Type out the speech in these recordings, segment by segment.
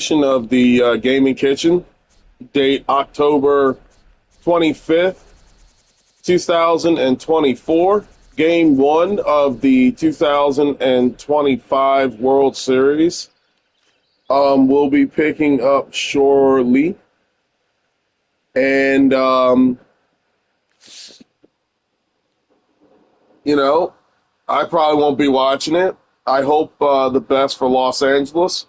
Of the Gaming Kitchen, date October 25th, 2024. Game one of the 2025 World Series. We'll be picking up shortly. And, I probably won't be watching it. I hope the best for Los Angeles.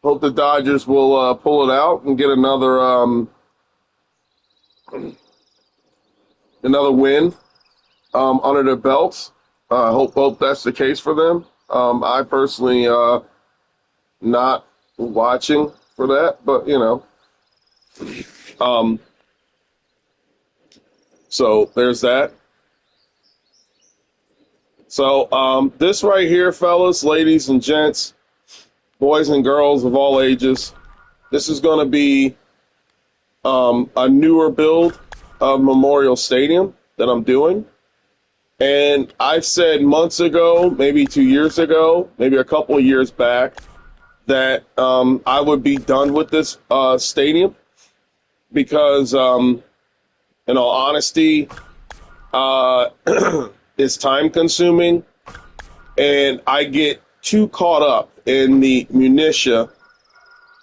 Hope the Dodgers will pull it out and get another win under their belts. Hope that's the case for them. I personally not watching for that, but so there's that. So this right here, fellas, ladies and gents, boys and girls of all ages, this is going to be a newer build of Memorial Stadium that I'm doing. And I said months ago, maybe 2 years ago, maybe a couple of years back, that I would be done with this stadium because, in all honesty, it's time consuming and I get too caught up in the minutia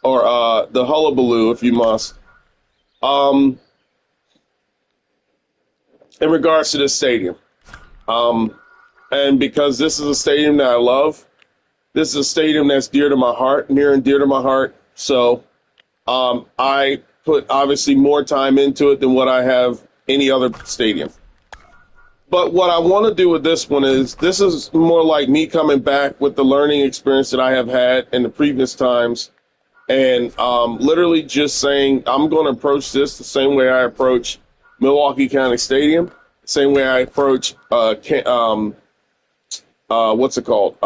or the hullabaloo, if you must, in regards to this stadium. And because this is a stadium that I love, this is a stadium that's dear to my heart, near and dear to my heart. So I put obviously more time into it than what I have any other stadium. But what I want to do with this one is this is more like me coming back with the learning experience that I have had in the previous times and literally just saying I'm going to approach this the same way I approach Milwaukee County Stadium, the same way I approach what's it called?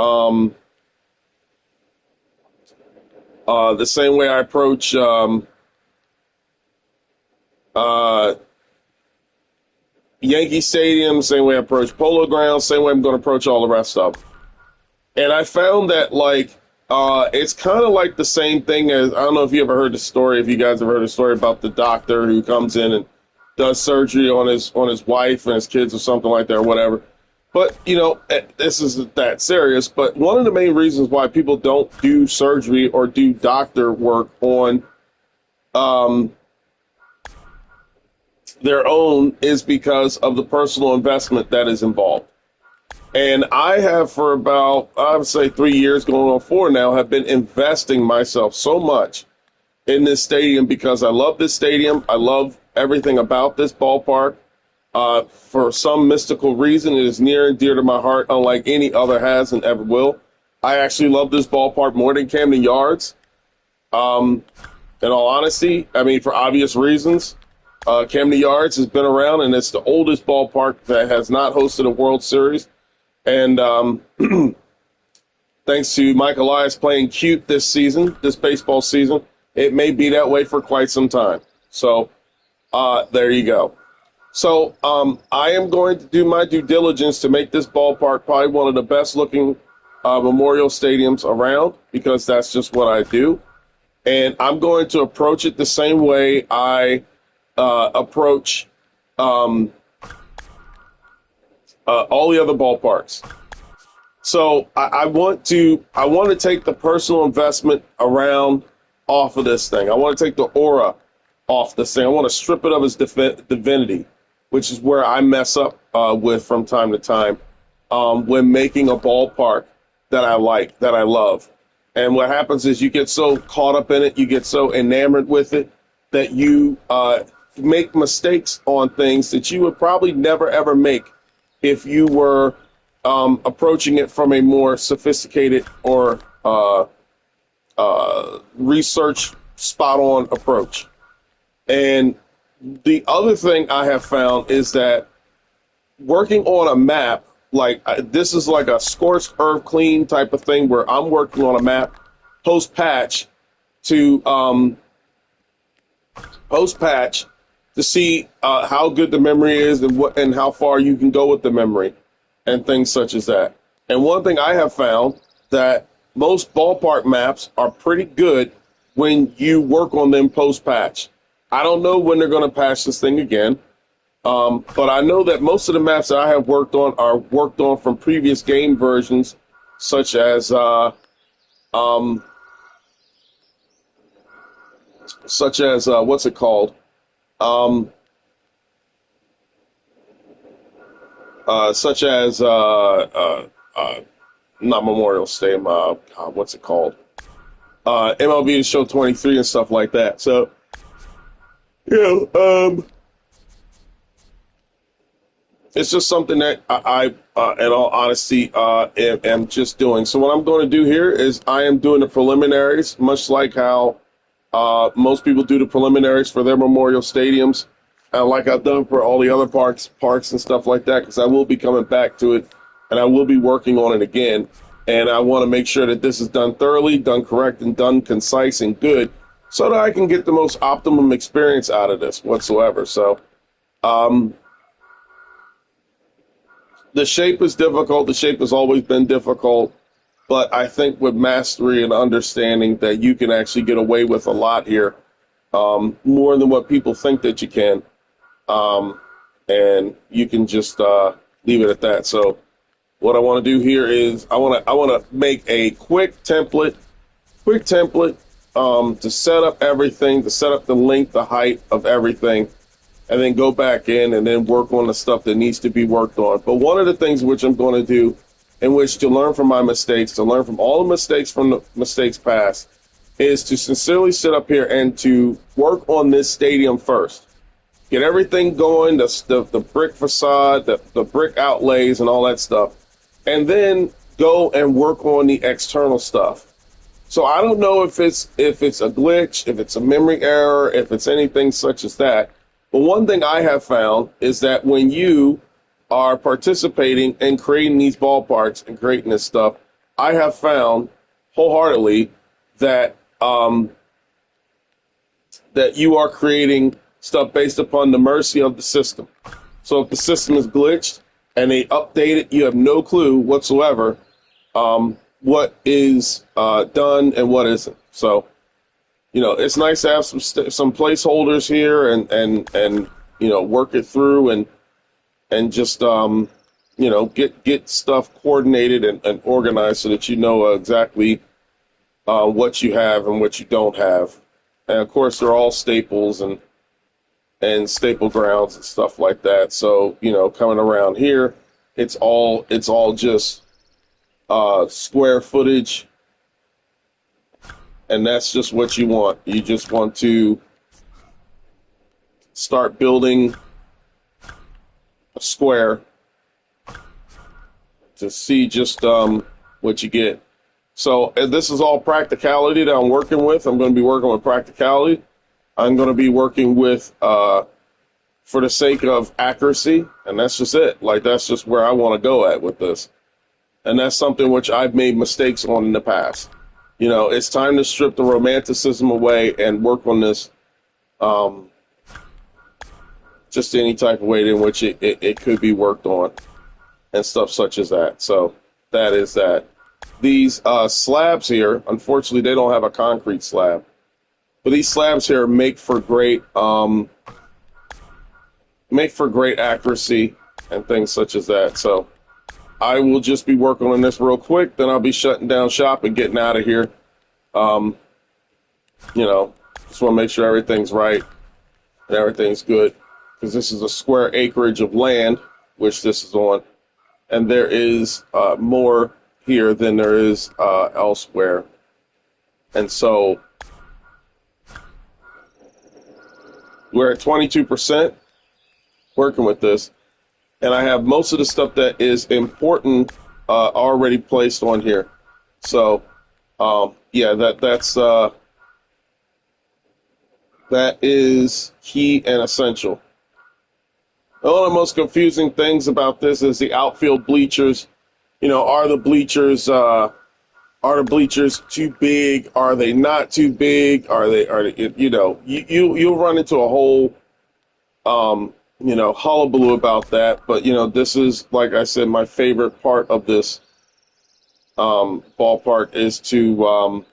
The same way I approach Yankee Stadium, same way I approach Polo Grounds, same way I'm going to approach all the rest of them. And I found that, it's kind of like the same thing as, I don't know if you ever heard the story, if you guys have heard the story about the doctor who comes in and does surgery on his wife and his kids or something like that or whatever. But, this isn't that serious, but one of the main reasons why people don't do surgery or do doctor work on their own is because of the personal investment that is involved. And I have for about, I would say 3 years going on 4 now, have been investing myself so much in this stadium because I love this stadium. I love everything about this ballpark. For some mystical reason, it is near and dear to my heart, unlike any other has and ever will. I actually love this ballpark more than Camden Yards. In all honesty, I mean, for obvious reasons. Camden Yards has been around, and it's the oldest ballpark that has not hosted a World Series. And thanks to Mike Elias playing cute this season, this baseball season, it may be that way for quite some time. So there you go. So I am going to do my due diligence to make this ballpark probably one of the best-looking memorial stadiums around because that's just what I do. And I'm going to approach it the same way I approach all the other ballparks. So I want to take the personal investment around off of this thing. I want to take the aura off this thing. I want to strip it of its divinity, which is where I mess up with from time to time when making a ballpark that I like, that I love. And what happens is you get so caught up in it, you get so enamored with it that you make mistakes on things that you would probably never, ever make if you were approaching it from a more sophisticated or research spot-on approach. And the other thing I have found is that working on a map, this is like a scorched earth clean type of thing where I'm working on a map post-patch to see how good the memory is and how far you can go with the memory and things such as that. And one thing I have found that most ballpark maps are pretty good when you work on them post-patch. I don't know when they're going to patch this thing again, but I know that most of the maps that I have worked on are worked on from previous game versions, such as what's it called? Such as not Memorial Stadium. What's it called? MLB The Show 23 and stuff like that. So, it's just something that I in all honesty, am just doing. So what I'm going to do here is I am doing the preliminaries, much like how most people do the preliminaries for their memorial stadiums, like I've done for all the other parks and stuff like that, because I will be coming back to it, and I will be working on it again. And I want to make sure that this is done thoroughly, done correct, and done concise and good, so that I can get the most optimum experience out of this whatsoever. So, the shape is difficult. The shape has always been difficult. But I think with mastery and understanding that you can actually get away with a lot here, more than what people think that you can. And you can just leave it at that. So what I want to do here is I want to make a quick template to set up everything, to set up the length, the height of everything, and then go back in and then work on the stuff that needs to be worked on. But one of the things which I'm going to do, in which to learn from my mistakes, to learn from all the mistakes from the mistakes past, is to sincerely sit up here and to work on this stadium first. Get everything going, the brick facade, the brick outlays and all that stuff. And then go and work on the external stuff. So I don't know if it's a glitch, if it's a memory error, if it's anything such as that. But one thing I have found is that when you are participating in creating these ballparks and creating this stuff, I have found wholeheartedly that that you are creating stuff based upon the mercy of the system. So if the system is glitched and they update it, you have no clue whatsoever what is done and what isn't. So, it's nice to have some placeholders here and work it through and just get stuff coordinated and organized so that you know exactly what you have and what you don't have. And of course, they're all staples and staple grounds and stuff like that. So coming around here, it's all just square footage, and that's just what you want. You just want to start building a square to see just what you get. So this is all practicality that I'm working with. I'm going to be working with practicality. I'm going to be working with for the sake of accuracy, and that's just it. Like, that's just where I want to go at with this. And that's something which I've made mistakes on in the past. It's time to strip the romanticism away and work on this just any type of way in which it could be worked on and stuff such as that. So that is that. These slabs here, unfortunately, they don't have a concrete slab. But these slabs here make for great accuracy and things such as that. So I will just be working on this real quick, then I'll be shutting down shop and getting out of here. Just want to make sure everything's right and everything's good, because this is a square acreage of land, which this is on, and there is more here than there is elsewhere. And so we're at 22% working with this. And I have most of the stuff that is important already placed on here. So, that is key and essential. One of the most confusing things about this is the outfield bleachers. Are the bleachers too big? Are they not too big? You'll run into a whole hullabaloo about that. But, this is, like I said, my favorite part of this ballpark is to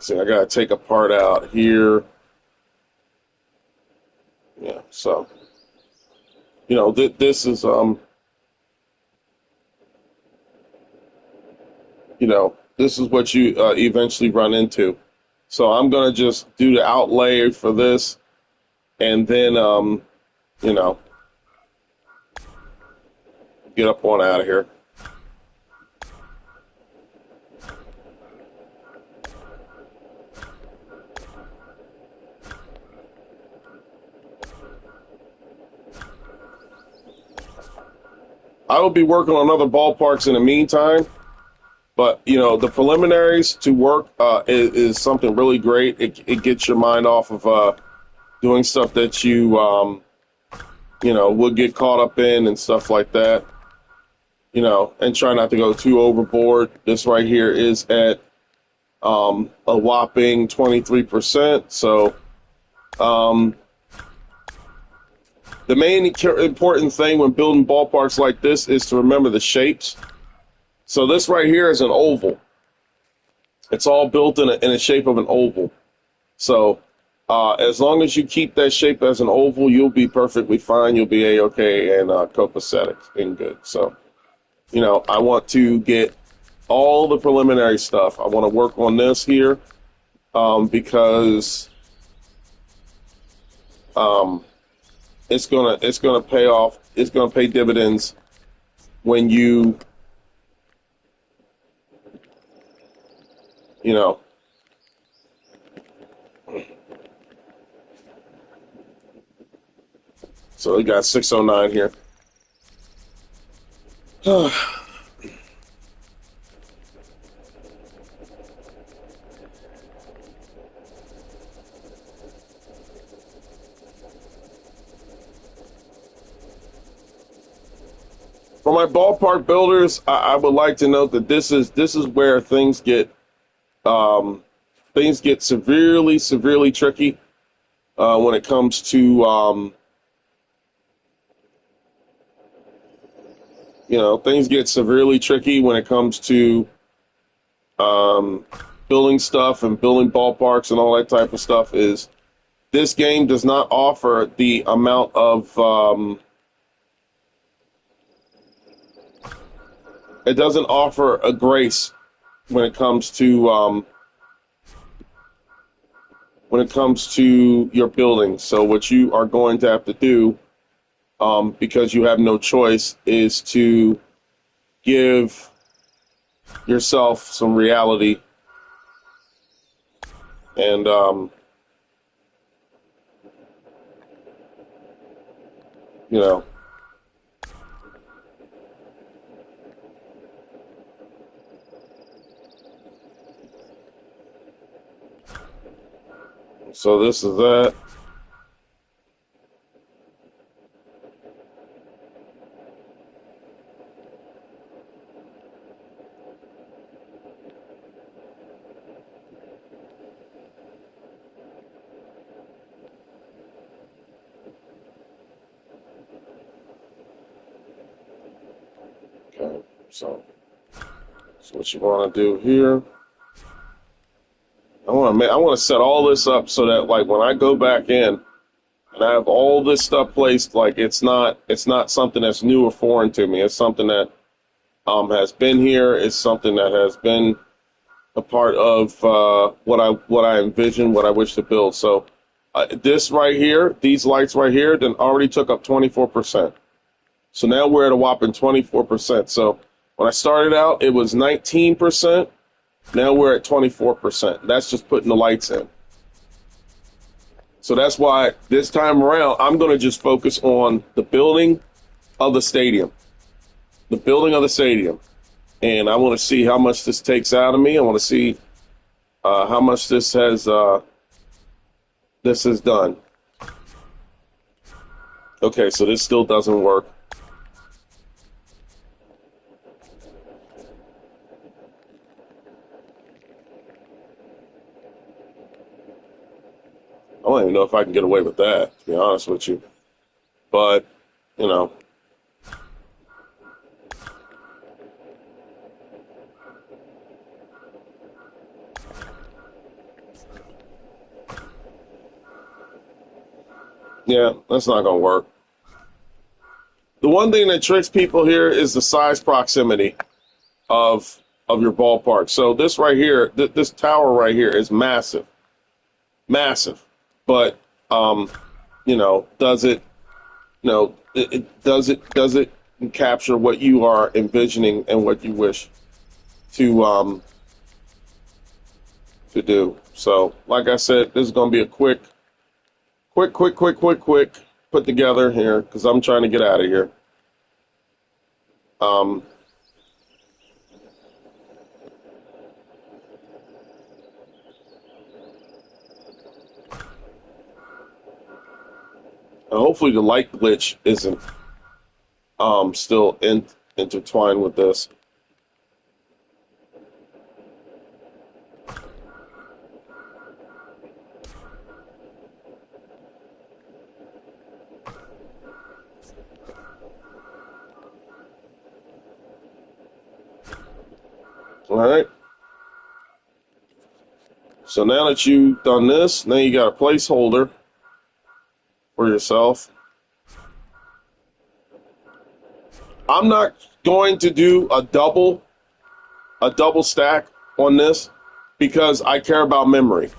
See, I gotta take a part out here. Yeah, so this is this is what you eventually run into. So I'm gonna just do the outlay for this, and then you know, get up on out of here. I will be working on other ballparks in the meantime, but the preliminaries to work is something really great. It gets your mind off of doing stuff that you would get caught up in and stuff like that. And try not to go too overboard. This right here is at a whopping 23%. So the main important thing when building ballparks like this is to remember the shapes. So this right here is an oval. It's all built in a shape of an oval. So as long as you keep that shape as an oval, you'll be perfectly fine. You'll be A-okay and copacetic and good. So, I want to get all the preliminary stuff. I want to work on this here because it's gonna pay off. It's gonna pay dividends when you So we got 609 here. For my ballpark builders, I would like to note that this is where things get severely tricky when it comes to things get severely tricky when it comes to building stuff and building ballparks and all that type of stuff. Is this game does not offer the amount of it doesn't offer a grace when it comes to your building. So what you are going to have to do, because you have no choice, is to give yourself some reality and so this is that. Okay, so what you want to do here. I want to set all this up so that like when I go back in and I have all this stuff placed, like it's not something that's new or foreign to me. It's something that has been here. It's something that has been a part of what I envision, what I wish to build. So this right here, these lights right here, then already took up 24%. So now we're at a whopping 24%. So when I started out, it was 19%. Now we're at 24%. That's just putting the lights in. So that's why this time around, I'm going to just focus on the building of the stadium. The building of the stadium. And I want to see how much this takes out of me. I want to see how much this has done. Okay, so this still doesn't work. I don't even know if I can get away with that, to be honest with you. But, Yeah, that's not going to work. The one thing that tricks people here is the size proximity of your ballpark. So this right here, this tower right here is massive, massive. But does it? No, does it capture what you are envisioning and what you wish to do? So, like I said, this is going to be a quick put together here because I'm trying to get out of here. Hopefully the light glitch isn't still intertwined with this. All right. So now that you've done this, now you got a placeholder for yourself. I'm not going to do a double stack on this because I care about memory.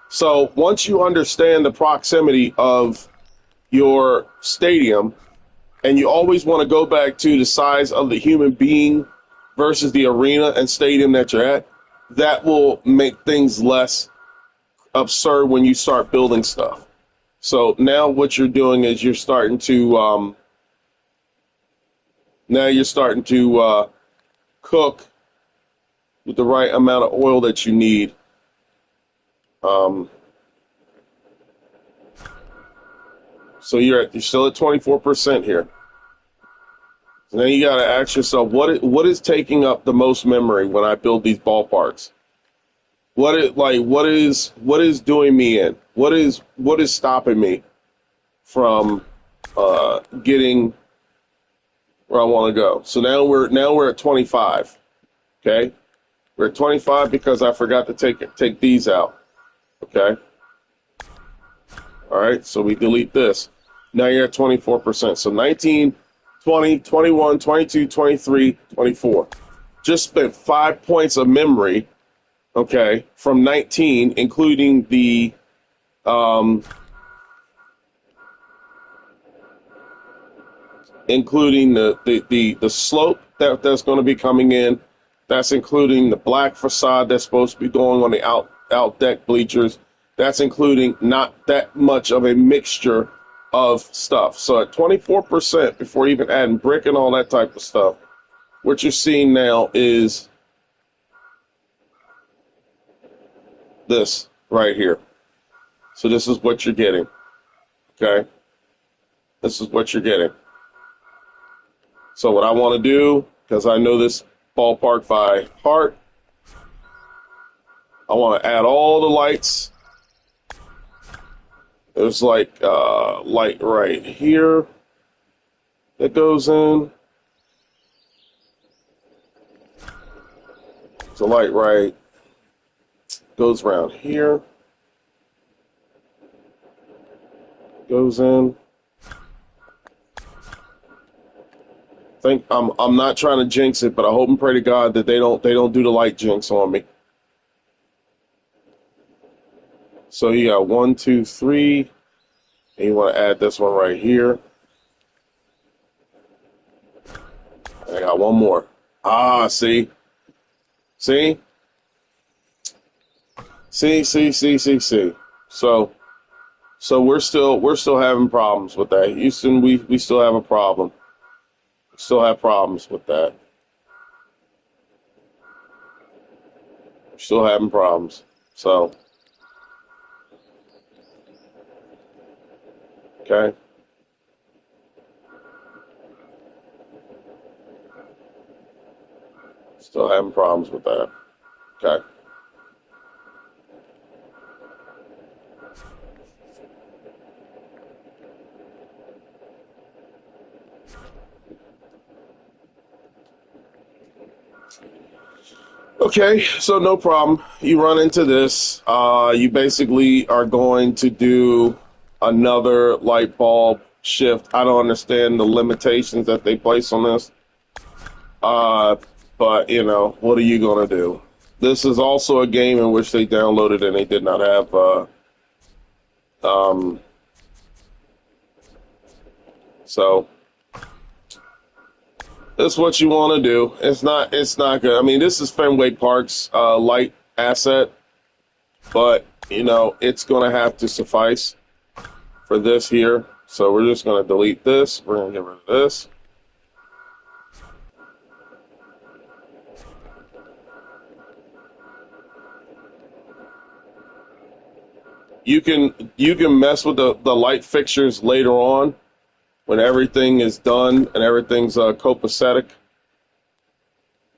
So once you understand the proximity of your stadium, and you always want to go back to the size of the human being versus the arena and stadium that you're at, that will make things less absurd when you start building stuff. So now what you're doing is you're starting to cook with the right amount of oil that you need. So you're still at 24% here. So now you got to ask yourself, what is taking up the most memory when I build these ballparks? What is doing me in? What is stopping me from getting where I want to go? So now we're at 25. Okay, we're at 25 because I forgot to take these out. Okay. All right, so we delete this. Now you're at 24%. So 19, 20, 21, 22, 23, 24. Just spent 5 points of memory, okay, from 19, including the slope that's going to be coming in. That's including the black facade that's supposed to be going on the out deck bleachers. That's including not that much of a mixture of stuff. So at 24%, before even adding brick and all that type of stuff, what you're seeing now is this right here. So this is what you're getting. Okay? This is what you're getting. So what I want to do, because I know this ballpark by heart, I want to add all the lights. There's like light right here that goes in. There's a light right goes around here. Goes in. I'm not trying to jinx it, but I hope and pray to God that they don't do the light jinx on me. So you got 1, 2, 3, and you want to add this one right here. I got one more. See. So we're still having problems with that. Houston, we still have a problem. We still have problems with that. We're still having problems. So. Okay. Still having problems with that. Okay. Okay, so no problem. You run into this. You basically are going to do another light bulb shift. I don't understand the limitations that they place on this. But, you know, what are you going to do? This is also a game in which they downloaded and they did not have so this is what you want to do. It's not good. I mean, this is Fenway Park's light asset, but, you know, it's going to have to suffice for this here. So we're just going to delete this. We're going to get rid of this. You can mess with the light fixtures later on when everything is done and everything's copacetic.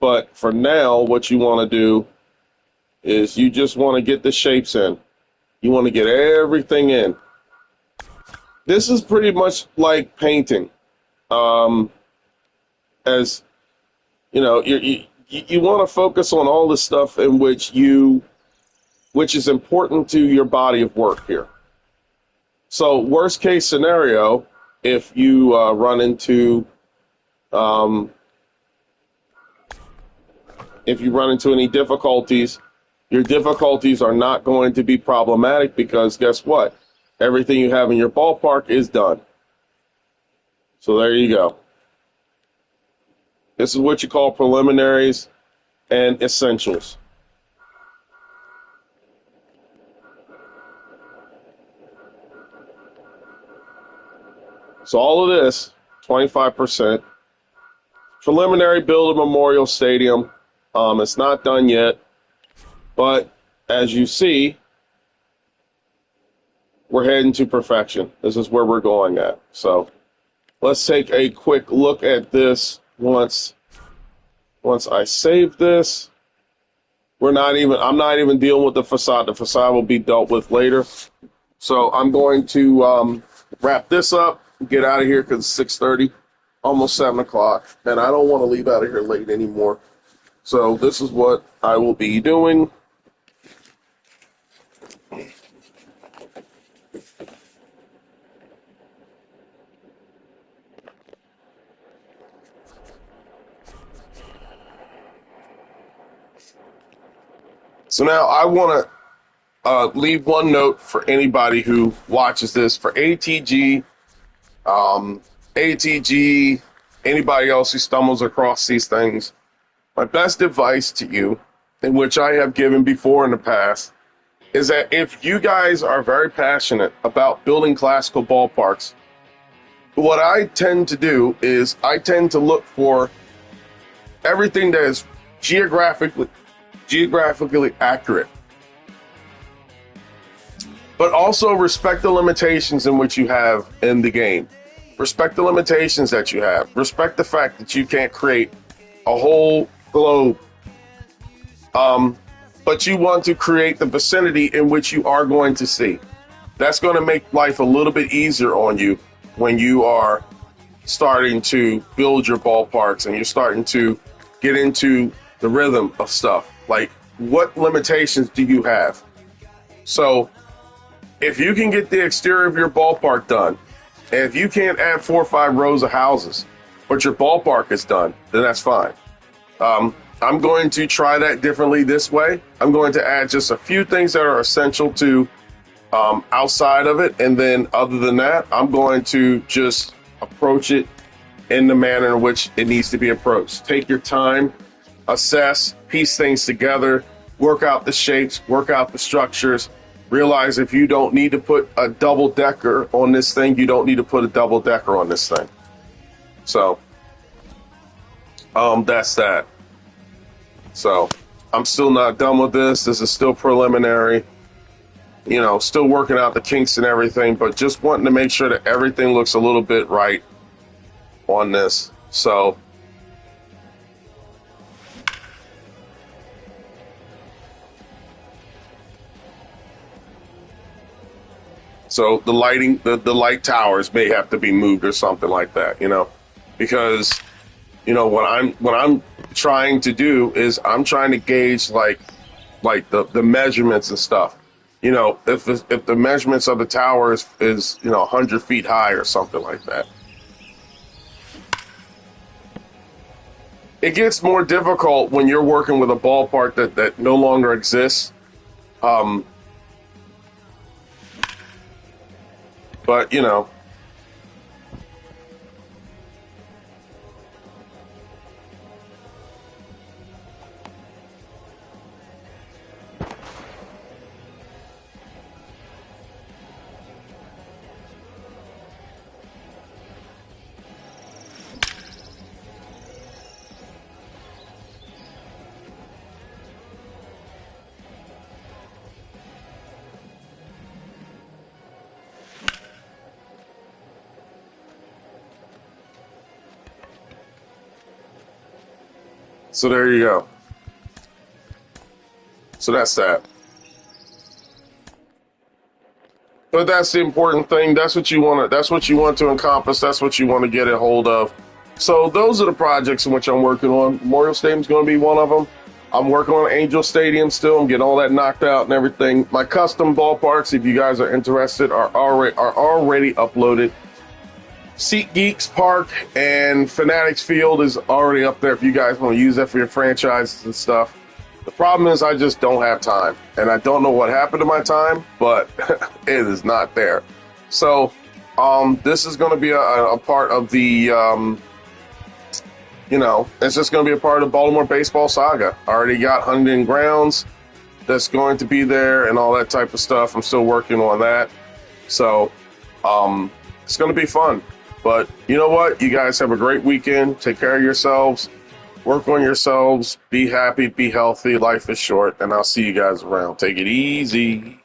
But for now, what you want to do is you just want to get the shapes in. You want to get everything in. This is pretty much like painting. As you know, you want to focus on all the stuff in which is important to your body of work here. So worst case scenario, if you run into any difficulties, your difficulties are not going to be problematic because guess what? Everything you have in your ballpark is done. So there you go. This is what you call preliminaries and essentials. So all of this, 25%. Preliminary build of Memorial Stadium. It's not done yet. But as you see, we're heading to perfection. This is where we're going at. So let's take a quick look at this once I save this. I'm not even dealing with the facade. The facade will be dealt with later. So I'm going to wrap this up, get out of here because it's 6:30, almost 7 o'clock, and I don't want to leave out of here late anymore. So this is what I will be doing. So now I want to leave one note for anybody who watches this, for ATG, anybody else who stumbles across these things. My best advice to you, in which I have given before in the past, is that if you guys are very passionate about building classical ballparks, what I tend to do is I tend to look for everything that is geographically accurate, but also respect the limitations in which you have in the game. Respect the limitations that you have. Respect the fact that you can't create a whole globe, but you want to create the vicinity in which you are going to see. That's going to make life a little bit easier on you when you are starting to build your ballparks and you're starting to get into the rhythm of stuff. Like, what limitations do you have? So if you can get the exterior of your ballpark done, and if you can't add 4 or 5 rows of houses, but your ballpark is done, then that's fine. I'm going to try that differently this way. I'm going to add just a few things that are essential to outside of it, and then other than that, I'm going to just approach it in the manner in which it needs to be approached. Take your time, assess, piece things together, work out the shapes, work out the structures. Realize if you don't need to put a double decker on this thing, you don't need to put a double decker on this thing. So that's that. So I'm still not done with this. This is still preliminary, you know, still working out the kinks and everything, but just wanting to make sure that everything looks a little bit right on this. So the lighting, the light towers may have to be moved or something like that, you know, because, you know, what I'm trying to do is I'm trying to gauge like the measurements and stuff. you know, if the measurements of the tower is 100 feet high or something like that. It gets more difficult when you're working with a ballpark that no longer exists. But, you know. So there you go. So that's that. But that's the important thing. That's what you want to. That's what you want to encompass. That's what you want to get a hold of. So those are the projects in which I'm working on. Memorial Stadium's going to be one of them. I'm working on Angel Stadium still. I'm getting all that knocked out and everything. My custom ballparks, if you guys are interested, are already uploaded. SeatGeeks Park and Fanatics Field is already up there if you guys want to use that for your franchises and stuff. The problem is I just don't have time, and I don't know what happened to my time, but it is not there. So this is going to be a part of the, it's just going to be a part of the Baltimore baseball saga. I already got Huntington Grounds that's going to be there and all that type of stuff. I'm still working on that. So it's going to be fun. But you know what? You guys have a great weekend. Take care of yourselves. Work on yourselves. Be happy. Be healthy. Life is short. And I'll see you guys around. Take it easy.